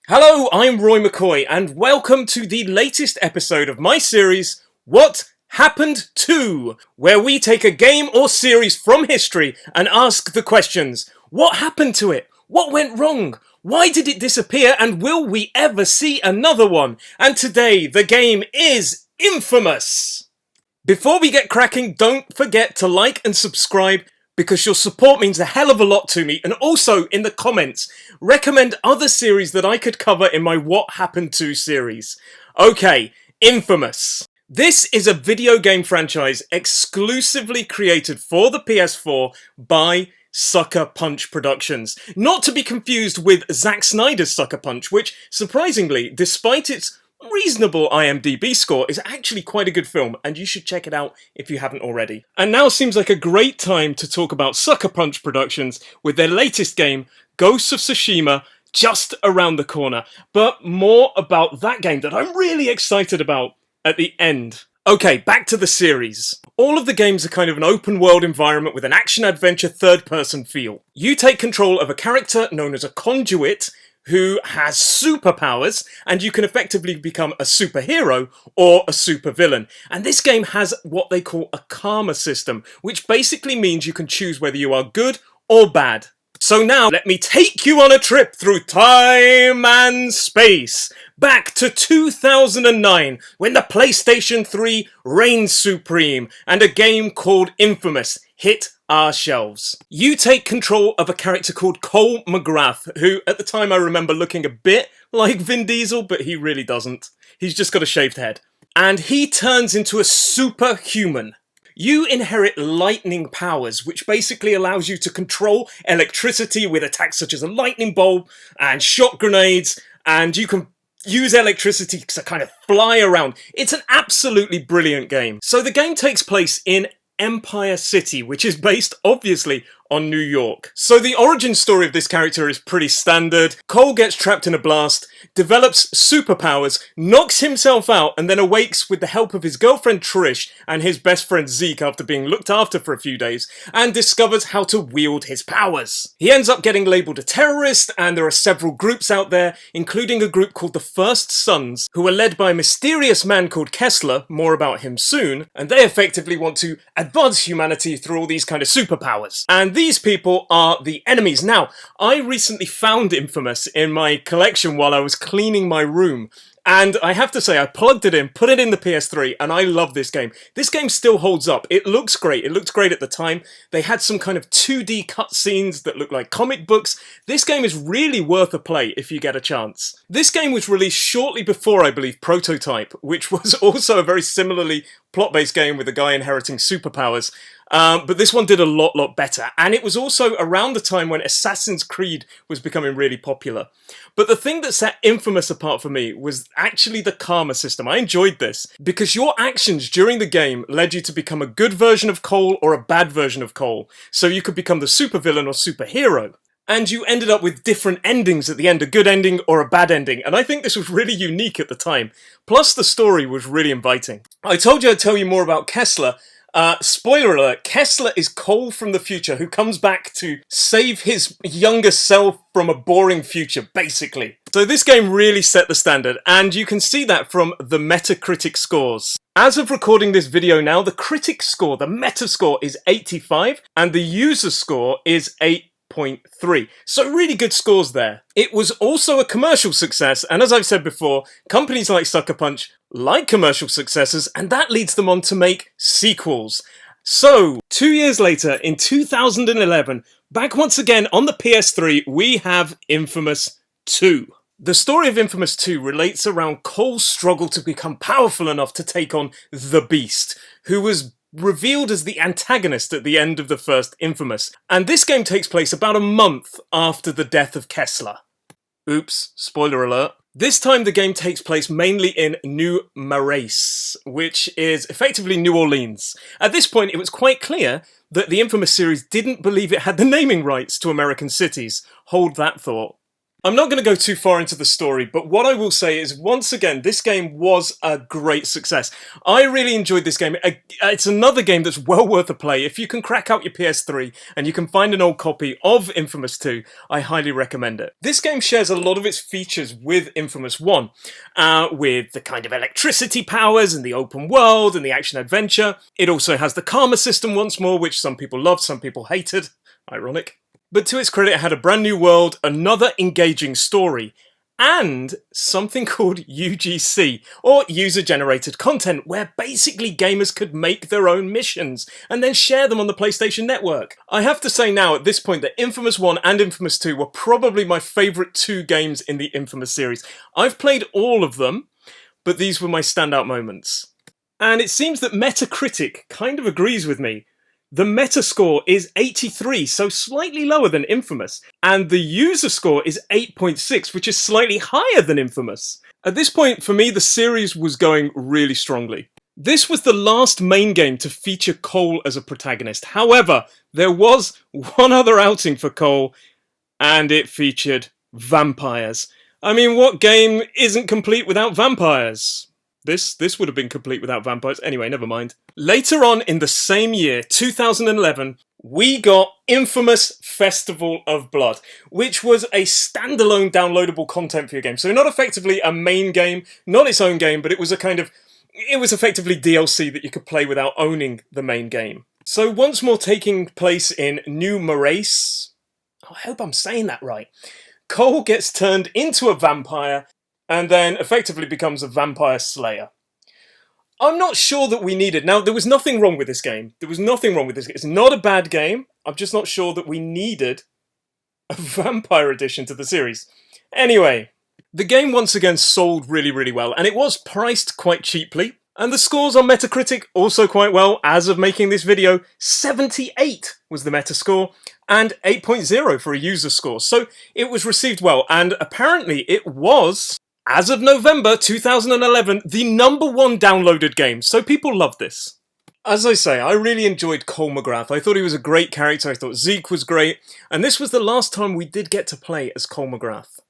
Hello, I'm Roy McCoy, and welcome to the latest episode of my series, What Happened To?, where we take a game or series from history and ask the questions, what happened to it? What went wrong? Why did it disappear? And will we ever see another one? And today, the game is inFAMOUS! Before we get cracking, don't forget to like and subscribe, because your support means a hell of a lot to me. And also, in the comments, recommend other series that I could cover in my What Happened To series. Okay, inFAMOUS. This is a video game franchise exclusively created for the PS4 by Sucker Punch Productions. Not to be confused with Zack Snyder's Sucker Punch, which, surprisingly, despite its reasonable IMDb score, is actually quite a good film, and you should check it out if you haven't already. And now seems like a great time to talk about Sucker Punch Productions with their latest game, Ghosts of Tsushima, just around the corner. But more about that game that I'm really excited about at the end. Okay, back to the series. All of the games are kind of an open world environment with an action-adventure third-person feel. You take control of a character known as a conduit, who has superpowers, and you can effectively become a superhero or a supervillain. And this game has what they call a karma system, which basically means you can choose whether you are good or bad. So now, let me take you on a trip through time and space, back to 2009, when the PlayStation 3 reigned supreme, and a game called inFAMOUS hit our shelves. You take control of a character called Cole McGrath, who at the time I remember looking a bit like Vin Diesel, but he really doesn't. He's just got a shaved head. And he turns into a superhuman. You inherit lightning powers, which basically allows you to control electricity with attacks such as a lightning bolt and shot grenades, and you can use electricity to kind of fly around. It's an absolutely brilliant game. So the game takes place in Empire City, which is based, obviously, on New York. So the origin story of this character is pretty standard. Cole gets trapped in a blast, develops superpowers, knocks himself out, and then awakes with the help of his girlfriend Trish and his best friend Zeke after being looked after for a few days, and discovers how to wield his powers. He ends up getting labelled a terrorist, and there are several groups out there, including a group called the First Sons, who are led by a mysterious man called Kessler, more about him soon, and they effectively want to advance humanity through all these kind of superpowers. And these people are the enemies. Now, I recently found inFAMOUS in my collection while I was cleaning my room. And I have to say, I plugged it in, put it in the PS3, and I love this game. This game still holds up. It looks great. It looked great at the time. They had some kind of 2D cutscenes that look like comic books. This game is really worth a play if you get a chance. This game was released shortly before, I believe, Prototype, which was also a very similarly plot-based game with a guy inheriting superpowers. But this one did a lot better. And it was also around the time when Assassin's Creed was becoming really popular. But the thing that set inFAMOUS apart for me was actually the karma system. I enjoyed this because your actions during the game led you to become a good version of Cole or a bad version of Cole. So you could become the supervillain or superhero. And you ended up with different endings at the end, a good ending or a bad ending. And I think this was really unique at the time. Plus the story was really inviting. I told you I'd tell you more about Kessler. Spoiler alert, Kessler is Cole from the future who comes back to save his younger self from a boring future, basically. So this game really set the standard, and you can see that from the Metacritic scores. As of recording this video now, the critic score, the meta score, is 85, and the user score is 8.3. So really good scores there. It was also a commercial success, and as I've said before, companies like Sucker Punch like commercial successes, and that leads them on to make sequels. So, 2 years later, in 2011, back once again on the PS3, we have inFAMOUS 2. The story of inFAMOUS 2 relates around Cole's struggle to become powerful enough to take on the Beast, who was revealed as the antagonist at the end of the first inFAMOUS. And this game takes place about a month after the death of Kessler. Oops, spoiler alert. This time the game takes place mainly in New Marais, which is effectively New Orleans. At this point it was quite clear that the inFAMOUS series didn't believe it had the naming rights to American cities. Hold that thought. I'm not going to go too far into the story, but what I will say is, once again, this game was a great success. I really enjoyed this game. It's another game that's well worth a play. If you can crack out your PS3 and you can find an old copy of Infamous 2, I highly recommend it. This game shares a lot of its features with Infamous 1, with the kind of electricity powers and the open world and the action-adventure. It also has the karma system once more, which some people loved, some people hated. Ironic. But to its credit, it had a brand new world, another engaging story, and something called UGC, or user-generated content, where basically gamers could make their own missions and then share them on the PlayStation Network. I have to say now, at this point, that Infamous 1 and Infamous 2 were probably my favourite two games in the Infamous series. I've played all of them, but these were my standout moments. And it seems that Metacritic kind of agrees with me. The Metascore is 83, so slightly lower than Infamous, and the user score is 8.6, which is slightly higher than Infamous. At this point, for me, the series was going really strongly. This was the last main game to feature Cole as a protagonist. However, there was one other outing for Cole, and it featured vampires. I mean, what game isn't complete without vampires? This would have been complete without vampires. Anyway, never mind. Later on in the same year, 2011, we got Infamous Festival of Blood, which was a standalone downloadable content for your game. So not effectively a main game, not its own game, but it was effectively DLC that you could play without owning the main game. So once more taking place in New Morace, I hope I'm saying that right, Cole gets turned into a vampire and then effectively becomes a vampire slayer. I'm not sure that we needed... Now, there was nothing wrong with this game. There was nothing wrong with this game. It's not a bad game. I'm just not sure that we needed a vampire addition to the series. Anyway, the game once again sold really, really well, and it was priced quite cheaply. And the scores on Metacritic also quite well. As of making this video, 78 was the Metascore, and 8.0 for a user score. So it was received well, and apparently it was, as of November 2011, the #1 downloaded game, so people loved this. As I say, I really enjoyed Cole McGrath. I thought he was a great character, I thought Zeke was great, and this was the last time we did get to play as Cole McGrath.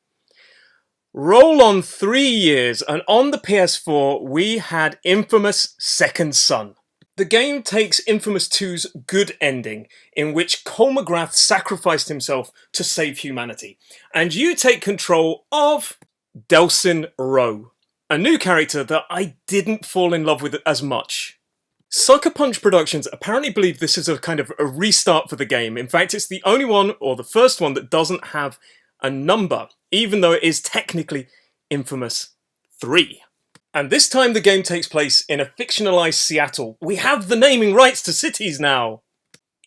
Roll on 3 years, and on the PS4, we had Infamous Second Son. The game takes Infamous 2's good ending, in which Cole McGrath sacrificed himself to save humanity, and you take control of Delsin Rowe, a new character that I didn't fall in love with as much. Sucker Punch Productions apparently believe this is a kind of a restart for the game. In fact, it's the only one, or the first one, that doesn't have a number, even though it is technically Infamous 3. And this time the game takes place in a fictionalized Seattle. We have the naming rights to cities now!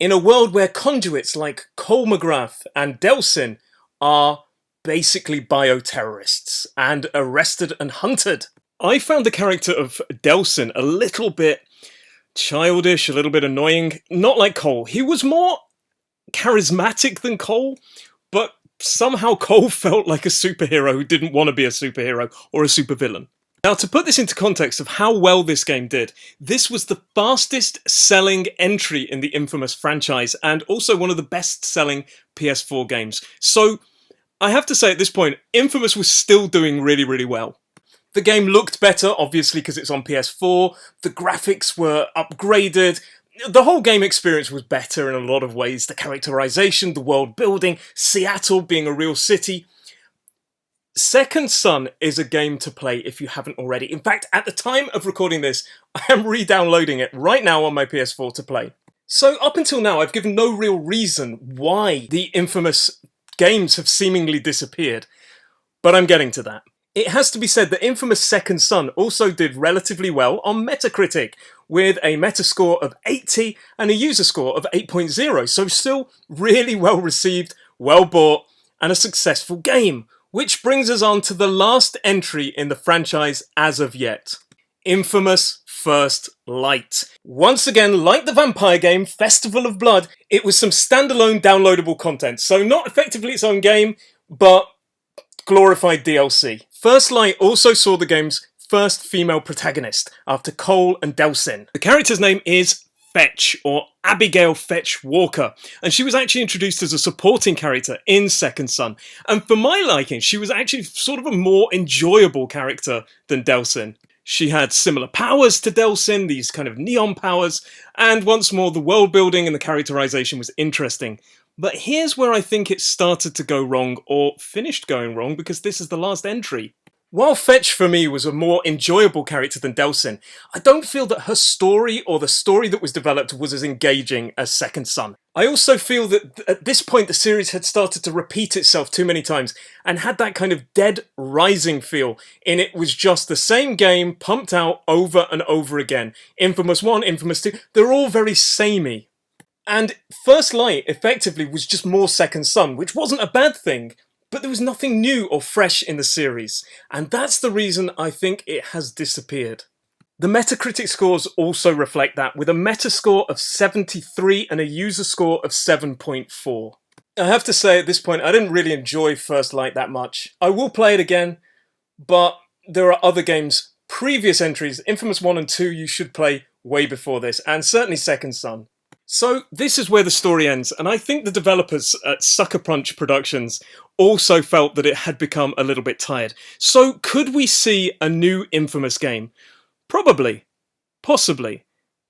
In a world where conduits like Cole McGrath and Delsin are basically bioterrorists and arrested and hunted. I found the character of Delsin a little bit childish, a little bit annoying. Not like Cole. He was more charismatic than Cole, but somehow Cole felt like a superhero who didn't want to be a superhero or a supervillain. Now, to put this into context of how well this game did, this was the fastest selling entry in the Infamous franchise and also one of the best selling PS4 games. So I have to say at this point, Infamous was still doing really, really well. The game looked better, obviously, because it's on PS4. The graphics were upgraded. The whole game experience was better in a lot of ways. The characterization, the world building, Seattle being a real city. Second Son is a game to play if you haven't already. In fact, at the time of recording this, I am re-downloading it right now on my PS4 to play. So up until now, I've given no real reason why the Infamous games have seemingly disappeared, but I'm getting to that. It has to be said that Infamous Second Son also did relatively well on Metacritic, with a Metascore of 80 and a user score of 8.0, so still really well received, well bought, and a successful game. Which brings us on to the last entry in the franchise as of yet. Infamous First Light. Once again, like the vampire game, Festival of Blood, it was some standalone downloadable content. So not effectively its own game, but glorified DLC. First Light also saw the game's first female protagonist, after Cole and Delsin. The character's name is Fetch, or Abigail Fetch Walker, and she was actually introduced as a supporting character in Second Son. And for my liking, she was actually sort of a more enjoyable character than Delsin. She had similar powers to Delsin, these kind of neon powers, and once more the world building and the characterization was interesting. But here's where I think it started to go wrong, or finished going wrong, because this is the last entry. While Fetch for me was a more enjoyable character than Delsin, I don't feel that her story or the story that was developed was as engaging as Second Son. I also feel that at this point the series had started to repeat itself too many times and had that kind of Dead Rising feel in it was just the same game pumped out over and over again. Infamous 1, Infamous 2, they're all very samey. And First Light effectively was just more Second Son, which wasn't a bad thing. But there was nothing new or fresh in the series, and that's the reason I think it has disappeared. The Metacritic scores also reflect that, with a Metascore of 73 and a user score of 7.4. I have to say at this point, I didn't really enjoy First Light that much. I will play it again, but there are other games, previous entries, Infamous 1 and 2 you should play way before this, and certainly Second Son. So this is where the story ends, and I think the developers at Sucker Punch Productions also felt that it had become a little bit tired. So could we see a new Infamous game? Probably. Possibly.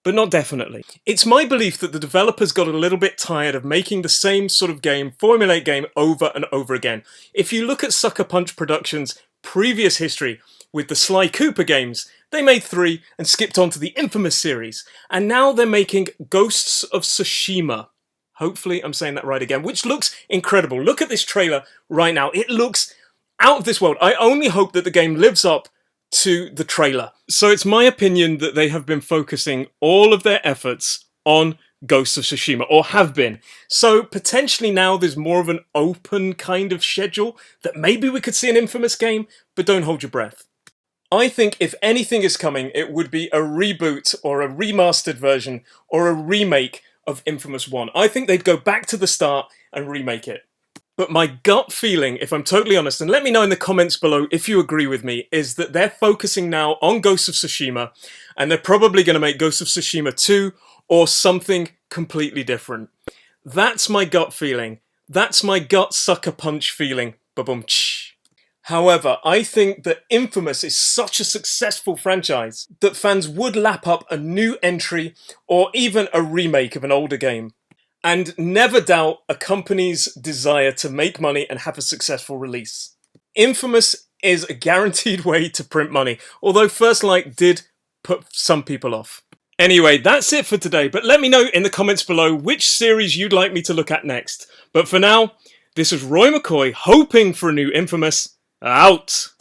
But not definitely. It's my belief that the developers got a little bit tired of making the same sort of game, formulaic game, over and over again. If you look at Sucker Punch Productions' previous history with the Sly Cooper games, they made 3 and skipped on to the Infamous series. And now they're making Ghosts of Tsushima. Hopefully I'm saying that right again, which looks incredible. Look at this trailer right now. It looks out of this world. I only hope that the game lives up to the trailer. So it's my opinion that they have been focusing all of their efforts on Ghosts of Tsushima, or have been. So potentially now there's more of an open kind of schedule that maybe we could see an Infamous game, but don't hold your breath. I think if anything is coming, it would be a reboot or a remastered version or a remake of Infamous 1. I think they'd go back to the start and remake it. But my gut feeling, if I'm totally honest, and let me know in the comments below if you agree with me, is that they're focusing now on Ghosts of Tsushima, and they're probably going to make Ghosts of Tsushima 2 or something completely different. That's my gut feeling. That's my gut sucker punch feeling. Ba-boom-ch. However, I think that Infamous is such a successful franchise that fans would lap up a new entry or even a remake of an older game. And never doubt a company's desire to make money and have a successful release. Infamous is a guaranteed way to print money, although First Light did put some people off. Anyway, that's it for today, but let me know in the comments below which series you'd like me to look at next. But for now, this is Roy McCoy hoping for a new Infamous. Out!